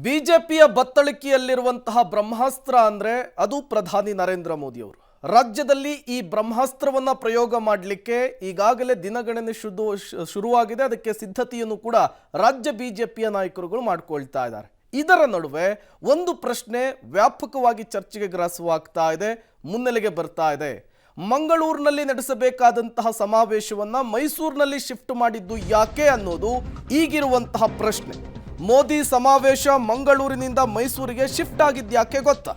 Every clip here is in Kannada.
ಬಿಜೆಪಿಯ ಬತ್ತಳಿಕೆಯಲ್ಲಿರುವಂತಹ ಬ್ರಹ್ಮಾಸ್ತ್ರ ಅಂದ್ರೆ ಅದು ಪ್ರಧಾನಿ ನರೇಂದ್ರ ಮೋದಿ ಅವರು. ರಾಜ್ಯದಲ್ಲಿ ಈ ಬ್ರಹ್ಮಾಸ್ತ್ರವನ್ನ ಪ್ರಯೋಗ ಮಾಡಲಿಕ್ಕೆ ಈಗಾಗಲೇ ದಿನಗಣನೆ ಶುರುವಾಗಿದೆ. ಅದಕ್ಕೆ ಸಿದ್ಧತೆಯನ್ನು ಕೂಡ ರಾಜ್ಯ ಬಿಜೆಪಿಯ ನಾಯಕರುಗಳು ಮಾಡಿಕೊಳ್ತಾ ಇದ್ದಾರೆ. ಇದರ ನಡುವೆ ಒಂದು ಪ್ರಶ್ನೆ ವ್ಯಾಪಕವಾಗಿ ಚರ್ಚೆಗೆ ಗ್ರಾಸವಾಗ್ತಾ ಇದೆ, ಮುನ್ನೆಲೆಗೆ ಬರ್ತಾ ಇದೆ. ಮಂಗಳೂರಿನಲ್ಲಿ ನಡೆಸಬೇಕಾದಂತಹ ಸಮಾವೇಶವನ್ನ ಮೈಸೂರಿನಲ್ಲಿ ಶಿಫ್ಟ್ ಮಾಡಿದ್ದು ಯಾಕೆ ಅನ್ನೋದು ಈಗಿರುವಂತಹ ಪ್ರಶ್ನೆ. ಮೋದಿ ಸಮಾವೇಶ ಮಂಗಳೂರಿನಿಂದ ಮೈಸೂರಿಗೆ ಶಿಫ್ಟ್ ಆಗಿದ್ಯಾಕೆ ಗೊತ್ತಾ?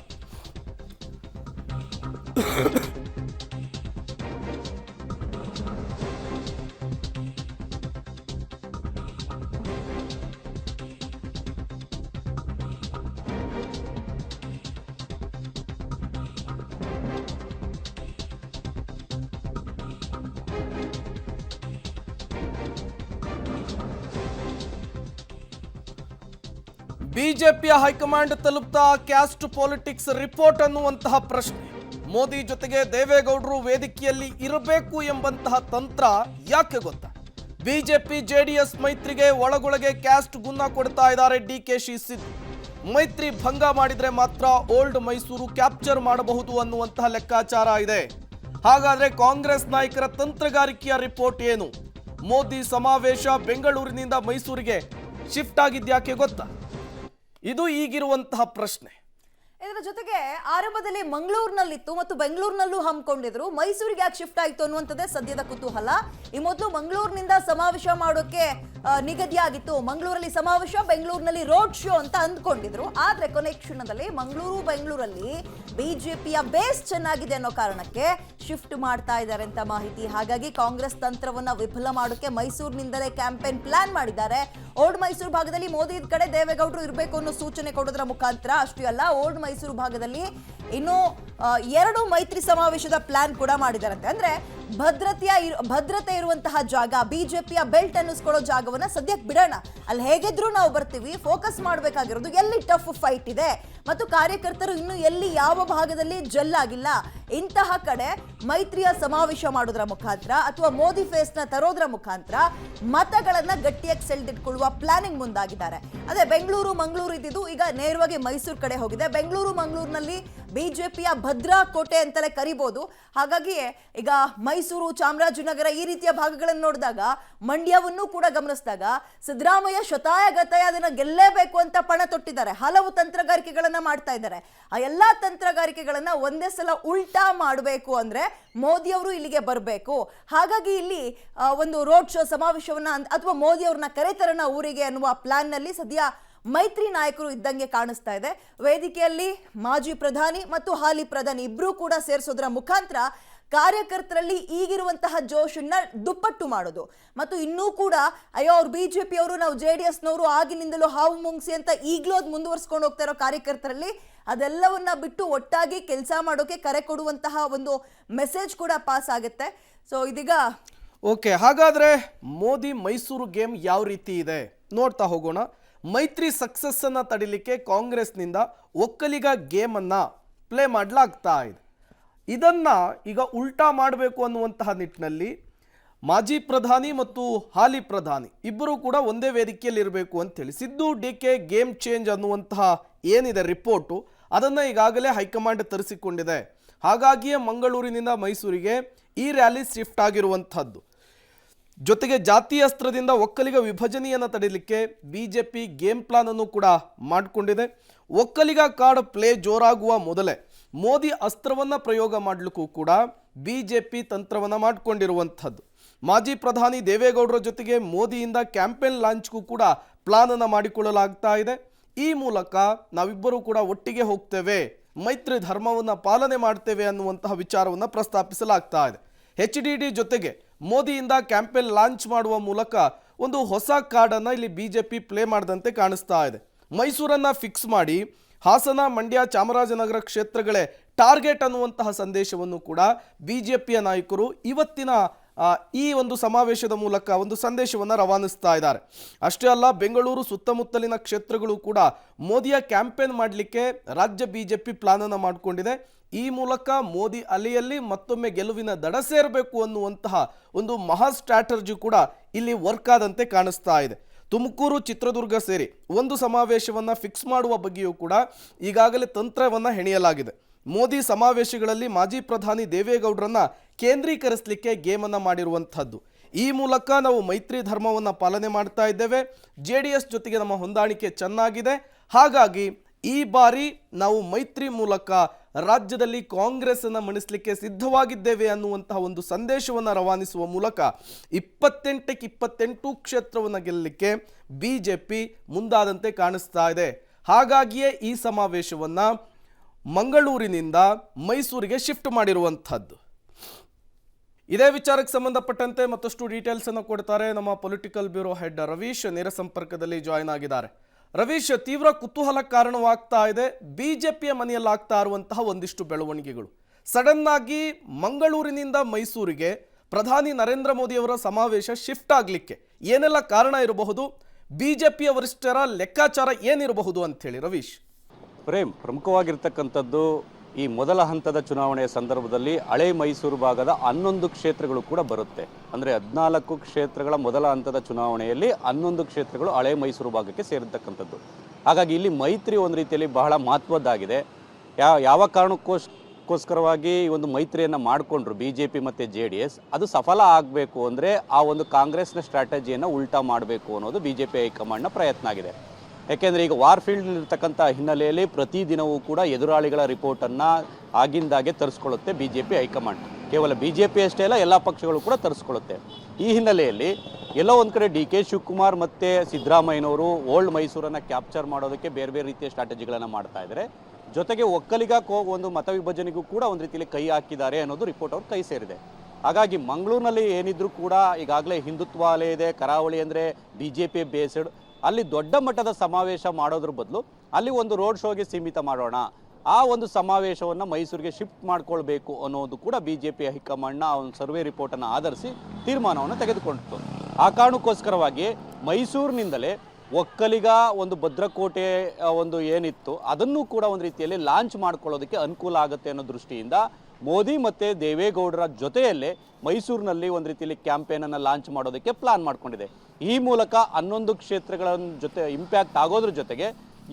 ಬಿಜೆಪಿಯ ಹೈಕಮಾಂಡ್ ತಲುಪ್ತಾ ಕ್ಯಾಸ್ಟ್ ಪಾಲಿಟಿಕ್ಸ್ ರಿಪೋರ್ಟ್ ಅನ್ನುವಂತಹ ಪ್ರಶ್ನೆ. ಮೋದಿ ಜೊತೆಗೆ ದೇವೇಗೌಡರು ವೇದಿಕೆಯಲ್ಲಿ ಇರಬೇಕು ಎಂಬಂತಹ ತಂತ್ರ ಯಾಕೆ ಗೊತ್ತಾ? ಬಿಜೆಪಿ ಜೆಡಿಎಸ್ ಮೈತ್ರಿಗೆ ಒಳಗೊಳಗೆ ಕ್ಯಾಸ್ಟ್ ಗುನ್ನ ಕೊಡ್ತಾ ಇದ್ದಾರೆ ಡಿಕೆಶಿ ಸಿದ್ದು. ಮೈತ್ರಿ ಭಂಗ ಮಾಡಿದ್ರೆ ಮಾತ್ರ ಓಲ್ಡ್ ಮೈಸೂರು ಕ್ಯಾಪ್ಚರ್ ಮಾಡಬಹುದು ಅನ್ನುವಂತಹ ಲೆಕ್ಕಾಚಾರ ಇದೆ. ಹಾಗಾದ್ರೆ ಕಾಂಗ್ರೆಸ್ ನಾಯಕರ ತಂತ್ರಗಾರಿಕೆಯ ರಿಪೋರ್ಟ್ ಏನು? ಮೋದಿ ಸಮಾವೇಶ ಬೆಂಗಳೂರಿನಿಂದ ಮೈಸೂರಿಗೆ ಶಿಫ್ಟ್ ಆಗಿದ್ಯಾಕೆ ಗೊತ್ತಾ? ಇದು ಈಗಿರುವಂತಹ ಪ್ರಶ್ನೆ. ಇದರ ಜೊತೆಗೆ ಆರಂಭದಲ್ಲಿ ಮಂಗಳೂರಿನಲ್ಲಿತ್ತು ಮತ್ತು ಬೆಂಗಳೂರಿನಲ್ಲೂ ಹಮ್ಮಿಕೊಂಡಿದ್ರು, ಮೈಸೂರಿಗೆ ಯಾಕೆ ಶಿಫ್ಟ್ ಆಯಿತು ಅನ್ನುವಂಥದ್ದೇ ಸದ್ಯದ ಕುತೂಹಲ. ಈ ಮೊದಲು ಮಂಗಳೂರಿನಿಂದ ಸಮಾವೇಶ ಮಾಡೋಕೆ ನಿಗದಿಯಾಗಿತ್ತು. ಮಂಗಳೂರಲ್ಲಿ ಸಮಾವೇಶ, ಬೆಂಗಳೂರಿನಲ್ಲಿ ರೋಡ್ ಶೋ ಅಂತ ಅಂದ್ಕೊಂಡಿದ್ರು. ಆದ್ರೆ ಕೊನೆ ಕ್ಷಣದಲ್ಲಿ ಬೆಂಗಳೂರಲ್ಲಿ ಬಿಜೆಪಿಯ ಬೇಸ್ ಚೆನ್ನಾಗಿದೆ ಅನ್ನೋ ಕಾರಣಕ್ಕೆ ಶಿಫ್ಟ್ ಮಾಡ್ತಾ ಇದ್ದಾರೆ ಅಂತ ಮಾಹಿತಿ. ಹಾಗಾಗಿ ಕಾಂಗ್ರೆಸ್ ತಂತ್ರವನ್ನ ವಿಫಲ ಮಾಡೋಕೆ ಮೈಸೂರಿನಿಂದಲೇ ಕ್ಯಾಂಪೇನ್ ಪ್ಲಾನ್ ಮಾಡಿದ್ದಾರೆ. ಓಲ್ಡ್ ಮೈಸೂರು ಭಾಗದಲ್ಲಿ ಮೋದಿ ಕಡೆ ದೇವೇಗೌಡರು ಇರಬೇಕು ಅನ್ನೋ ಸೂಚನೆ ಕೊಡೋದ್ರ ಮುಖಾಂತರ, ಅಷ್ಟೇ ಅಲ್ಲ ಓಲ್ಡ್ ಮೈಸೂರು ಭಾಗದಲ್ಲಿ ಇನ್ನು 2 ಮೈತ್ರಿ ಸಮಾವೇಶದ ಪ್ಲಾನ್ ಕೂಡ ಮಾಡಿದಾರಂತೆ. ಅಂದ್ರೆ ಭದ್ರತೆ ಇರುವಂತಹ ಜಾಗ, ಬಿಜೆಪಿಯ ಬೆಲ್ಟ್ ಅನ್ನಿಸ್ಕೊಳ್ಳೋ ಜಾಗವನ್ನ ಸದ್ಯಕ್ಕೆ ಬಿಡೋಣ, ಅಲ್ಲಿ ಹೇಗಿದ್ರು ನಾವು ಬರ್ತೀವಿ, ಫೋಕಸ್ ಮಾಡಬೇಕಾಗಿರೋದು ಎಲ್ಲಿ ಟಫ್ ಫೈಟ್ ಇದೆ ಮತ್ತು ಕಾರ್ಯಕರ್ತರು ಇನ್ನು ಎಲ್ಲಿ ಯಾವ ಭಾಗದಲ್ಲಿ ಜಲ್ಲಾಗಿಲ್ಲ, ಇಂತಹ ಕಡೆ ಮೈತ್ರಿಯ ಸಮಾವೇಶ ಮಾಡೋದ್ರ ಮುಖಾಂತರ ಅಥವಾ ಮೋದಿ ಫೇಸ್ ನ ತರೋದ್ರ ಮುಖಾಂತರ ಮತಗಳನ್ನ ಗಟ್ಟಿಯಾಗಿ ಸೆಳೆದಿಟ್ಕೊಳ್ಳುವ ಪ್ಲಾನಿಂಗ್ ಮುಂದಾಗಿದ್ದಾರೆ. ಅದೇ ಬೆಂಗಳೂರು ಮಂಗಳೂರು ಇದ್ದಿದ್ದು ಈಗ ನೇರವಾಗಿ ಮೈಸೂರು ಕಡೆ ಹೋಗಿದೆ. ಬೆಂಗಳೂರು ಮಂಗಳೂರಿನಲ್ಲಿ ಬಿಜೆಪಿಯ ಭದ್ರಾ ಕೋಟೆ ಅಂತಲೇ ಕರಿಬಹುದು. ಹಾಗಾಗಿ ಈಗ ಮೈಸೂರು, ಚಾಮರಾಜನಗರ ಈ ರೀತಿಯ ಭಾಗಗಳನ್ನು ನೋಡಿದಾಗ, ಮಂಡ್ಯವನ್ನು ಕೂಡ ಗಮನಿಸಿದಾಗ ಸಿದ್ದರಾಮಯ್ಯ ಶತಾಯಗತಾಯ ಅದನ್ನ ಗೆಲ್ಲೇಬೇಕು ಅಂತ ಪಣ ತೊಟ್ಟಿದ್ದಾರೆ. ಹಲವು ತಂತ್ರಗಾರಿಕೆಗಳನ್ನ ಮಾಡ್ತಾ ಇದ್ದಾರೆ. ಆ ಎಲ್ಲಾ ತಂತ್ರಗಾರಿಕೆಗಳನ್ನ ಒಂದೇ ಸಲ ಉಲ್ಟಾ ಮಾಡಬೇಕು ಅಂದ್ರೆ ಮೋದಿ ಅವರು ಇಲ್ಲಿಗೆ ಬರಬೇಕು. ಹಾಗಾಗಿ ಇಲ್ಲಿ ಒಂದು ರೋಡ್ ಶೋ ಸಮಾವೇಶವನ್ನ ಅಥವಾ ಮೋದಿ ಅವ್ರನ್ನ ಕರೆತರನ ಊರಿಗೆ ಅನ್ನುವ ಪ್ಲಾನ್ ನಲ್ಲಿ ಸದ್ಯ ಮೈತ್ರಿ ನಾಯಕರು ಇದ್ದಂಗೆ ಕಾಣಿಸ್ತಾ ಇದೆ. ವೇದಿಕೆಯಲ್ಲಿ ಮಾಜಿ ಪ್ರಧಾನಿ ಮತ್ತು ಹಾಲಿ ಪ್ರಧಾನಿ ಇಬ್ರು ಕೂಡ ಸೇರಿಸೋದ್ರ ಮುಖಾಂತರ ಕಾರ್ಯಕರ್ತರಲ್ಲಿ ಈಗಿರುವಂತಹ ಜೋಶನ್ನ ದುಪ್ಪಟ್ಟು ಮಾಡೋದು ಮತ್ತು ಇನ್ನೂ ಕೂಡ ಅಯ್ಯೋ ಅವ್ರು ಬಿಜೆಪಿ ಅವರು, ನಾವು JDS ನವರು ಆಗಿನಿಂದಲೂ ಹಾವು ಮುಂಗ್ಸಿ ಅಂತ ಈಗಲೂ ಅದು ಮುಂದುವರ್ಸ್ಕೊಂಡು ಹೋಗ್ತಾ ಇರೋ ಕಾರ್ಯಕರ್ತರಲ್ಲಿ ಅದೆಲ್ಲವನ್ನ ಬಿಟ್ಟು ಒಟ್ಟಾಗಿ ಕೆಲಸ ಮಾಡೋಕೆ ಕರೆ ಕೊಡುವಂತಹ ಒಂದು ಮೆಸೇಜ್ ಕೂಡ ಪಾಸ್ ಆಗುತ್ತೆ. ಸೊ ಇದೀಗ ಓಕೆ, ಹಾಗಾದ್ರೆ ಮೋದಿ ಮೈಸೂರು ಗೇಮ್ ಯಾವ ರೀತಿ ಇದೆ ನೋಡ್ತಾ ಹೋಗೋಣ. ಮೈತ್ರಿ ಸಕ್ಸಸ್ ಅನ್ನ ತಡಿಲಿಕ್ಕೆ ಕಾಂಗ್ರೆಸ್ನಿಂದ ಒಕ್ಕಲಿಗ ಗೇಮ್ ಅನ್ನ ಪ್ಲೇ ಮಾಡಲಾಗ್ತಾ ಇದೆ. ಇದನ್ನ ಈಗ ಉಲ್ಟಾ ಮಾಡಬೇಕು ಅನ್ನುವಂತಹ ನಿಟ್ಟಿನಲ್ಲಿ ಮಾಜಿ ಪ್ರಧಾನಿ ಮತ್ತು ಹಾಲಿ ಪ್ರಧಾನಿ ಇಬ್ಬರು ಕೂಡ ಒಂದೇ ವೇದಿಕೆಯಲ್ಲಿ ಇರಬೇಕು ಅಂತೇಳಿ ಸಿದ್ದು DK ಗೇಮ್ ಚೇಂಜ್ ಅನ್ನುವಂತಹ ಏನಿದೆ ರಿಪೋರ್ಟು, ಅದನ್ನು ಈಗಾಗಲೇ ಹೈಕಮಾಂಡ್ ತರಿಸಿಕೊಂಡಿದೆ. ಹಾಗಾಗಿಯೇ ಮಂಗಳೂರಿನಿಂದ ಮೈಸೂರಿಗೆ ಈ ರ್ಯಾಲಿ ಶಿಫ್ಟ್ ಆಗಿರುವಂಥದ್ದು. ಜೊತೆಗೆ ಜಾತೀಯ ಅಸ್ತ್ರದಿಂದ ಒಕ್ಕಲಿಗ ವಿಭಜನೆಯನ್ನು ತಡೆಯಲಿಕ್ಕೆ ಬಿಜೆಪಿ ಗೇಮ್ ಪ್ಲಾನ್ ಅನ್ನು ಕೂಡ ಮಾಡಿಕೊಂಡಿದೆ. ಒಕ್ಕಲಿಗ ಕಾರ್ಡ್ ಪ್ಲೇ ಜೋರಾಗುವ ಮೊದಲೇ ಮೋದಿ ಅಸ್ತ್ರವನ್ನು ಪ್ರಯೋಗ ಮಾಡಲಿಕ್ಕೂ ಕೂಡ ಬಿಜೆಪಿ ತಂತ್ರವನ್ನು ಮಾಡಿಕೊಂಡಿರುವಂಥದ್ದು. ಮಾಜಿ ಪ್ರಧಾನಿ ದೇವೇಗೌಡರ ಜೊತೆಗೆ ಮೋದಿಯಿಂದ ಕ್ಯಾಂಪೇನ್ ಲಾಂಚ್ಗೂ ಕೂಡ ಪ್ಲಾನ್ ಅನ್ನು ಮಾಡಿಕೊಳ್ಳಲಾಗ್ತಾ ಇದೆ. ಈ ಮೂಲಕ ನಾವಿಬ್ಬರೂ ಕೂಡ ಒಟ್ಟಿಗೆ ಹೋಗ್ತೇವೆ, ಮೈತ್ರಿ ಧರ್ಮವನ್ನು ಪಾಲನೆ ಮಾಡ್ತೇವೆ ಅನ್ನುವಂತಹ ವಿಚಾರವನ್ನು ಪ್ರಸ್ತಾಪಿಸಲಾಗ್ತಾ ಇದೆ. HDD ಜೊತೆಗೆ ಮೋದಿಯಿಂದ ಕ್ಯಾಂಪೇನ್ ಲಾಂಚ್ ಮಾಡುವ ಮೂಲಕ ಒಂದು ಹೊಸ ಕಾರ್ಡನ್ನು ಇಲ್ಲಿ ಬಿಜೆಪಿ ಪ್ಲೇ ಮಾಡಿದಂತೆ ಕಾಣಿಸ್ತಾ ಇದೆ. ಮೈಸೂರನ್ನು ಫಿಕ್ಸ್ ಮಾಡಿ ಹಾಸನ, ಮಂಡ್ಯ, ಚಾಮರಾಜನಗರ ಕ್ಷೇತ್ರಗಳೇ ಟಾರ್ಗೆಟ್ ಅನ್ನುವಂತಹ ಸಂದೇಶವನ್ನು ಕೂಡ ಬಿಜೆಪಿಯ ನಾಯಕರು ಇವತ್ತಿನ ಈ ಒಂದು ಸಮಾವೇಶದ ಮೂಲಕ ಒಂದು ಸಂದೇಶವನ್ನು ರವಾನಿಸ್ತಾ ಇದ್ದಾರೆ. ಅಷ್ಟೇ ಅಲ್ಲ, ಬೆಂಗಳೂರು ಸುತ್ತಮುತ್ತಲಿನ ಕ್ಷೇತ್ರಗಳು ಕೂಡ ಮೋದಿಯ ಕ್ಯಾಂಪೇನ್ ಮಾಡಲಿಕ್ಕೆ ರಾಜ್ಯ ಬಿಜೆಪಿ ಪ್ಲಾನ್ ಅನ್ನು ಮಾಡಿಕೊಂಡಿದೆ. ಈ ಮೂಲಕ ಮೋದಿ ಅಲೆಯಲ್ಲಿ ಮತ್ತೊಮ್ಮೆ ಗೆಲುವಿನ ದಡ ಸೇರಬೇಕು ಅನ್ನುವಂತಹ ಒಂದು ಮಹಾ ಸ್ಟ್ರಾಟಜಿ ಕೂಡ ಇಲ್ಲಿ ವರ್ಕ್ ಆದಂತೆ ಕಾಣಿಸ್ತಾ ಇದೆ. ತುಮಕೂರು ಚಿತ್ರದುರ್ಗ ಸೇರಿ ಒಂದು ಸಮಾವೇಶವನ್ನು ಫಿಕ್ಸ್ ಮಾಡುವ ಬಗ್ಗೆಯೂ ಕೂಡ ಈಗಾಗಲೇ ತಂತ್ರವನ್ನು ಹೆಣೆಯಲಾಗಿದೆ. ಮೋದಿ ಸಮಾವೇಶಗಳಲ್ಲಿ ಮಾಜಿ ಪ್ರಧಾನಿ ದೇವೇಗೌಡರನ್ನ ಕೇಂದ್ರೀಕರಿಸಲಿಕ್ಕೆ ಗೇಮನ್ನು ಮಾಡಿರುವಂಥದ್ದು. ಈ ಮೂಲಕ ನಾವು ಮೈತ್ರಿ ಧರ್ಮವನ್ನು ಪಾಲನೆ ಮಾಡ್ತಾ ಇದ್ದೇವೆ, JDS ಜೊತೆಗೆ ನಮ್ಮ ಹೊಂದಾಣಿಕೆ ಚೆನ್ನಾಗಿದೆ, ಹಾಗಾಗಿ ಈ ಬಾರಿ ನಾವು ಮೈತ್ರಿ ಮೂಲಕ ರಾಜ್ಯದಲ್ಲಿ ಕಾಂಗ್ರೆಸ್ ಅನ್ನು ಮಣಿಸಲಿಕ್ಕೆ ಸಿದ್ಧವಾಗಿದ್ದೇವೆ ಅನ್ನುವಂತಹ ಒಂದು ಸಂದೇಶವನ್ನು ರವಾನಿಸುವ ಮೂಲಕ 28ಕ್ಕೆ 28 ಕ್ಷೇತ್ರವನ್ನು ಗೆಲ್ಲಲಿಕ್ಕೆ BJP ಮುಂದಾದಂತೆ ಕಾಣಿಸ್ತಾ ಇದೆ. ಹಾಗಾಗಿಯೇ ಈ ಸಮಾವೇಶವನ್ನು ಮಂಗಳೂರಿನಿಂದ ಮೈಸೂರಿಗೆ ಶಿಫ್ಟ್ ಮಾಡಿರುವಂಥದ್ದು. ಇದೇ ವಿಚಾರಕ್ಕೆ ಸಂಬಂಧಪಟ್ಟಂತೆ ಮತ್ತಷ್ಟು ಡೀಟೇಲ್ಸ್ ಅನ್ನು ಕೊಡ್ತಾರೆ ನಮ್ಮ ಪೊಲಿಟಿಕಲ್ ಬ್ಯೂರೋ ಹೆಡ್ ರವೀಶ್. ನೇರ ಸಂಪರ್ಕದಲ್ಲಿ ಜಾಯ್ನ್ ಆಗಿದ್ದಾರೆ. ರವೀಶ್, ತೀವ್ರ ಕುತೂಹಲ ಕಾರಣವಾಗ್ತಾ ಇದೆ ಬಿಜೆಪಿಯ ಮನೆಯಲ್ಲಾಗ್ತಾ ಇರುವಂತಹ ಒಂದಿಷ್ಟು ಬೆಳವಣಿಗೆಗಳು. ಸಡನ್ ಆಗಿ ಮಂಗಳೂರಿನಿಂದ ಮೈಸೂರಿಗೆ ಪ್ರಧಾನಿ ನರೇಂದ್ರ ಮೋದಿ ಅವರ ಸಮಾವೇಶ ಶಿಫ್ಟ್ ಆಗಲಿಕ್ಕೆ ಏನೆಲ್ಲ ಕಾರಣ ಇರಬಹುದು, ಬಿಜೆಪಿಯ ವರಿಷ್ಠರ ಲೆಕ್ಕಾಚಾರ ಏನಿರಬಹುದು ಅಂತ ಹೇಳಿ ರವೀಶ್? ಪ್ರಮುಖವಾಗಿರ್ತಕ್ಕಂಥದ್ದು ಈ ಮೊದಲ ಹಂತದ ಚುನಾವಣೆಯ ಸಂದರ್ಭದಲ್ಲಿ ಹಳೆ ಮೈಸೂರು ಭಾಗದ 11 ಕ್ಷೇತ್ರಗಳು ಕೂಡ ಬರುತ್ತೆ. ಅಂದರೆ 14 ಕ್ಷೇತ್ರಗಳ ಮೊದಲ ಹಂತದ ಚುನಾವಣೆಯಲ್ಲಿ 11 ಕ್ಷೇತ್ರಗಳು ಹಳೆ ಮೈಸೂರು ಭಾಗಕ್ಕೆ ಸೇರಿರ್ತಕ್ಕಂಥದ್ದು. ಹಾಗಾಗಿ ಇಲ್ಲಿ ಮೈತ್ರಿ ಒಂದು ರೀತಿಯಲ್ಲಿ ಬಹಳ ಮಹತ್ವದ್ದಾಗಿದೆ. ಯಾವ ಕಾರಣಕ್ಕೋಸ್ಕರವಾಗಿ ಈ ಒಂದು ಮೈತ್ರಿಯನ್ನು ಮಾಡಿಕೊಂಡ್ರು BJP ಮತ್ತು JDS, ಅದು ಸಫಲ ಆಗಬೇಕು ಅಂದರೆ ಆ ಒಂದು ಕಾಂಗ್ರೆಸ್ನ ಸ್ಟ್ರಾಟಜಿಯನ್ನು ಉಲ್ಟಾ ಮಾಡಬೇಕು ಅನ್ನೋದು BJP ಹೈಕಮಾಂಡ್ನ ಪ್ರಯತ್ನ ಆಗಿದೆ. ಯಾಕೆಂದರೆ ಈಗ ವಾರ್ಫೀಲ್ಡ್ ಇರ್ತಕ್ಕಂಥ ಹಿನ್ನೆಲೆಯಲ್ಲಿ ಪ್ರತಿದಿನವೂ ಕೂಡ ಎದುರಾಳಿಗಳ ರಿಪೋರ್ಟನ್ನು ಆಗಿಂದಾಗೆ ತರಿಸ್ಕೊಳ್ಳುತ್ತೆ BJP ಹೈಕಮಾಂಡ್. ಕೇವಲ BJP ಅಷ್ಟೇ ಅಲ್ಲ, ಎಲ್ಲ ಪಕ್ಷಗಳು ಕೂಡ ತರಿಸ್ಕೊಳ್ಳುತ್ತೆ. ಈ ಹಿನ್ನೆಲೆಯಲ್ಲಿ ಎಲ್ಲೋ ಒಂದು ಕಡೆ DK ಶಿವಕುಮಾರ್ ಮತ್ತು ಸಿದ್ದರಾಮಯ್ಯನವರು ಓಲ್ಡ್ ಮೈಸೂರನ್ನು ಕ್ಯಾಪ್ಚರ್ ಮಾಡೋದಕ್ಕೆ ಬೇರೆ ಬೇರೆ ರೀತಿಯ ಸ್ಟ್ರಾಟಜಿಗಳನ್ನು ಮಾಡ್ತಾ ಇದ್ದಾರೆ. ಜೊತೆಗೆ ಒಕ್ಕಲಿಗ ಒಂದು ಮತ ವಿಭಜನೆಗೂ ಕೂಡ ಒಂದು ರೀತಿಯಲ್ಲಿ ಕೈ ಹಾಕಿದ್ದಾರೆ ಅನ್ನೋದು ರಿಪೋರ್ಟ್ ಅವ್ರು ಕೈ ಸೇರಿದೆ. ಹಾಗಾಗಿ ಮಂಗಳೂರಿನಲ್ಲಿ ಏನಿದ್ರೂ ಕೂಡ ಈಗಾಗಲೇ ಹಿಂದುತ್ವ ಅಲೆ ಇದೆ, ಕರಾವಳಿ ಅಂದರೆ BJP ಬೇಸ್ಡ್, ಅಲ್ಲಿ ದೊಡ್ಡ ಮಟ್ಟದ ಸಮಾವೇಶ ಮಾಡೋದ್ರ ಬದಲು ಅಲ್ಲಿ ಒಂದು ರೋಡ್ ಶೋಗೆ ಸೀಮಿತ ಮಾಡೋಣ, ಆ ಒಂದು ಸಮಾವೇಶವನ್ನು ಮೈಸೂರಿಗೆ ಶಿಫ್ಟ್ ಮಾಡ್ಕೊಳ್ಬೇಕು ಅನ್ನೋದು ಕೂಡ BJP ಹೈಕಮಾಂಡ್ನ ಒಂದು ಸರ್ವೆ ರಿಪೋರ್ಟನ್ನು ಆಧರಿಸಿ ತೀರ್ಮಾನವನ್ನು ತೆಗೆದುಕೊಂಡಿತು. ಆ ಕಾರಣಕ್ಕೋಸ್ಕರವಾಗಿ ಮೈಸೂರಿನಿಂದಲೇ ಒಕ್ಕಲಿಗ ಒಂದು ಭದ್ರಕೋಟೆ ಒಂದು ಏನಿತ್ತು ಅದನ್ನು ಕೂಡ ಒಂದು ರೀತಿಯಲ್ಲಿ ಲಾಂಚ್ ಮಾಡ್ಕೊಳ್ಳೋದಕ್ಕೆ ಅನುಕೂಲ ಆಗುತ್ತೆ ಅನ್ನೋ ದೃಷ್ಟಿಯಿಂದ ಮೋದಿ ಮತ್ತು ದೇವೇಗೌಡರ ಜೊತೆಯಲ್ಲೇ ಮೈಸೂರಿನಲ್ಲಿ ಒಂದು ರೀತಿಯಲ್ಲಿ ಕ್ಯಾಂಪೇನನ್ನು ಲಾಂಚ್ ಮಾಡೋದಕ್ಕೆ ಪ್ಲಾನ್ ಮಾಡ್ಕೊಂಡಿದೆ. ಈ ಮೂಲಕ 11 ಕ್ಷೇತ್ರಗಳ ಜೊತೆ ಇಂಪ್ಯಾಕ್ಟ್ ಆಗೋದ್ರ ಜೊತೆಗೆ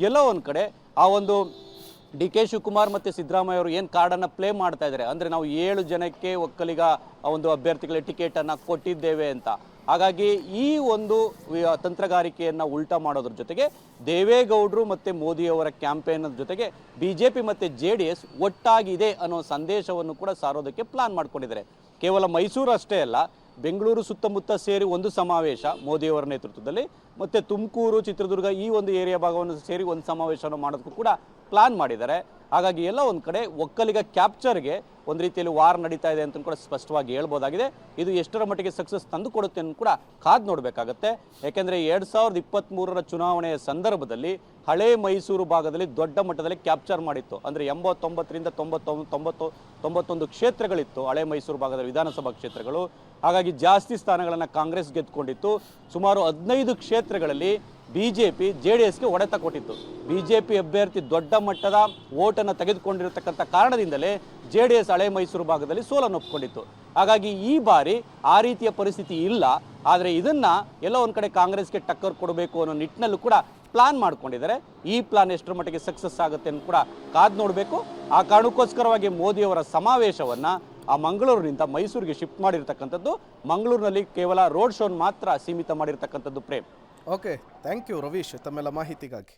ಎಲ್ಲೋ ಒಂದು ಕಡೆ ಆ ಒಂದು DK ಶಿವಕುಮಾರ್ ಮತ್ತು ಸಿದ್ದರಾಮಯ್ಯ ಅವರು ಏನು ಕಾರ್ಡನ್ನು ಪ್ಲೇ ಮಾಡ್ತಾ ಇದ್ದಾರೆ, ಅಂದರೆ ನಾವು 7 ಜನಕ್ಕೆ ಒಕ್ಕಲಿಗ ಒಂದು ಅಭ್ಯರ್ಥಿಗಳಿಗೆ ಟಿಕೆಟನ್ನು ಕೊಟ್ಟಿದ್ದೇವೆ ಅಂತ. ಹಾಗಾಗಿ ಈ ಒಂದು ತಂತ್ರಗಾರಿಕೆಯನ್ನು ಉಲ್ಟಾ ಮಾಡೋದ್ರ ಜೊತೆಗೆ ದೇವೇಗೌಡರು ಮತ್ತು ಮೋದಿಯವರ ಕ್ಯಾಂಪೇನ್ ಜೊತೆಗೆ BJP ಮತ್ತು JDS ಒಟ್ಟಾಗಿದೆ ಅನ್ನೋ ಸಂದೇಶವನ್ನು ಕೂಡ ಸಾರೋದಕ್ಕೆ ಪ್ಲಾನ್ ಮಾಡ್ಕೊಂಡಿದ್ದಾರೆ. ಕೇವಲ ಮೈಸೂರು ಅಷ್ಟೇ ಅಲ್ಲ, ಬೆಂಗಳೂರು ಸುತ್ತಮುತ್ತ ಸೇರಿ ಒಂದು ಸಮಾವೇಶ ಮೋದಿಯವರ ನೇತೃತ್ವದಲ್ಲಿ, ಮತ್ತು ತುಮಕೂರು, ಚಿತ್ರದುರ್ಗ ಈ ಒಂದು ಏರಿಯಾ ಭಾಗವನ್ನು ಸೇರಿ ಒಂದು ಸಮಾವೇಶವನ್ನು ಮಾಡೋದಕ್ಕೂ ಕೂಡ ಪ್ಲಾನ್ ಮಾಡಿದ್ದಾರೆ. ಹಾಗಾಗಿ ಎಲ್ಲ ಒಂದು ಕಡೆ ಒಕ್ಕಲಿಗ ಕ್ಯಾಪ್ಚರ್ಗೆ ಒಂದು ರೀತಿಯಲ್ಲಿ ವಾರ್ ನಡೀತಾ ಇದೆ ಅಂತ ಕೂಡ ಸ್ಪಷ್ಟವಾಗಿ ಹೇಳ್ಬೋದಾಗಿದೆ. ಇದು ಎಷ್ಟರ ಮಟ್ಟಿಗೆ ಸಕ್ಸಸ್ ತಂದು ಕೊಡುತ್ತೆ ಅಂತ ಕೂಡ ಕಾದು ನೋಡಬೇಕಾಗತ್ತೆ. ಯಾಕೆಂದರೆ 2023ರ ಚುನಾವಣೆಯ ಸಂದರ್ಭದಲ್ಲಿ ಹಳೆ ಮೈಸೂರು ಭಾಗದಲ್ಲಿ ದೊಡ್ಡ ಮಟ್ಟದಲ್ಲಿ ಕ್ಯಾಪ್ಚರ್ ಮಾಡಿತ್ತು. ಅಂದರೆ 89ರಿಂದ 91 ಕ್ಷೇತ್ರಗಳಿತ್ತು ಹಳೆ ಮೈಸೂರು ಭಾಗದ ವಿಧಾನಸಭಾ ಕ್ಷೇತ್ರಗಳು. ಹಾಗಾಗಿ ಜಾಸ್ತಿ ಸ್ಥಾನಗಳನ್ನು ಕಾಂಗ್ರೆಸ್ ಗೆದ್ದುಕೊಂಡಿತ್ತು. ಸುಮಾರು 15 ಕ್ಷೇತ್ರಗಳಲ್ಲಿ BJP JDSಗೆ ಹೊಡೆತ ಕೊಟ್ಟಿತ್ತು. BJP ಅಭ್ಯರ್ಥಿ ದೊಡ್ಡ ಮಟ್ಟದ ಓಟನ್ನು ತೆಗೆದುಕೊಂಡಿರತಕ್ಕಂಥ ಕಾರಣದಿಂದಲೇ JDS ಹಳೆ ಮೈಸೂರು ಭಾಗದಲ್ಲಿ ಸೋಲನ್ನು ಒಪ್ಕೊಂಡಿತ್ತು. ಹಾಗಾಗಿ ಈ ಬಾರಿ ಆ ರೀತಿಯ ಪರಿಸ್ಥಿತಿ ಇಲ್ಲ. ಆದರೆ ಇದನ್ನು ಎಲ್ಲ ಒಂದು ಕಡೆ ಕಾಂಗ್ರೆಸ್ಗೆ ಟಕ್ಕರ್ ಕೊಡಬೇಕು ಅನ್ನೋ ನಿಟ್ಟಿನಲ್ಲೂ ಕೂಡ ಪ್ಲಾನ್ ಮಾಡ್ಕೊಂಡಿದ್ದಾರೆ. ಈ ಪ್ಲಾನ್ ಎಷ್ಟರ ಮಟ್ಟಿಗೆ ಸಕ್ಸಸ್ ಆಗುತ್ತೆ ಅಂತ ಕೂಡ ಕಾದು ನೋಡಬೇಕು. ಆ ಕಾರಣಕ್ಕೋಸ್ಕರವಾಗಿ ಮೋದಿಯವರ ಸಮಾವೇಶವನ್ನು ಆ ಮಂಗಳೂರಿನಿಂದ ಮೈಸೂರಿಗೆ ಶಿಫ್ಟ್ ಮಾಡಿರ್ತಕ್ಕಂಥದ್ದು. ಮಂಗಳೂರಿನಲ್ಲಿ ಕೇವಲ ರೋಡ್ ಶೋನ್ ಮಾತ್ರ ಸೀಮಿತ ಮಾಡಿರ್ತಕ್ಕಂಥದ್ದು. Prem. Okay, thank you Ravish ತಮ್ಮೆಲ್ಲ ಮಾಹಿತಿಗಾಗಿ.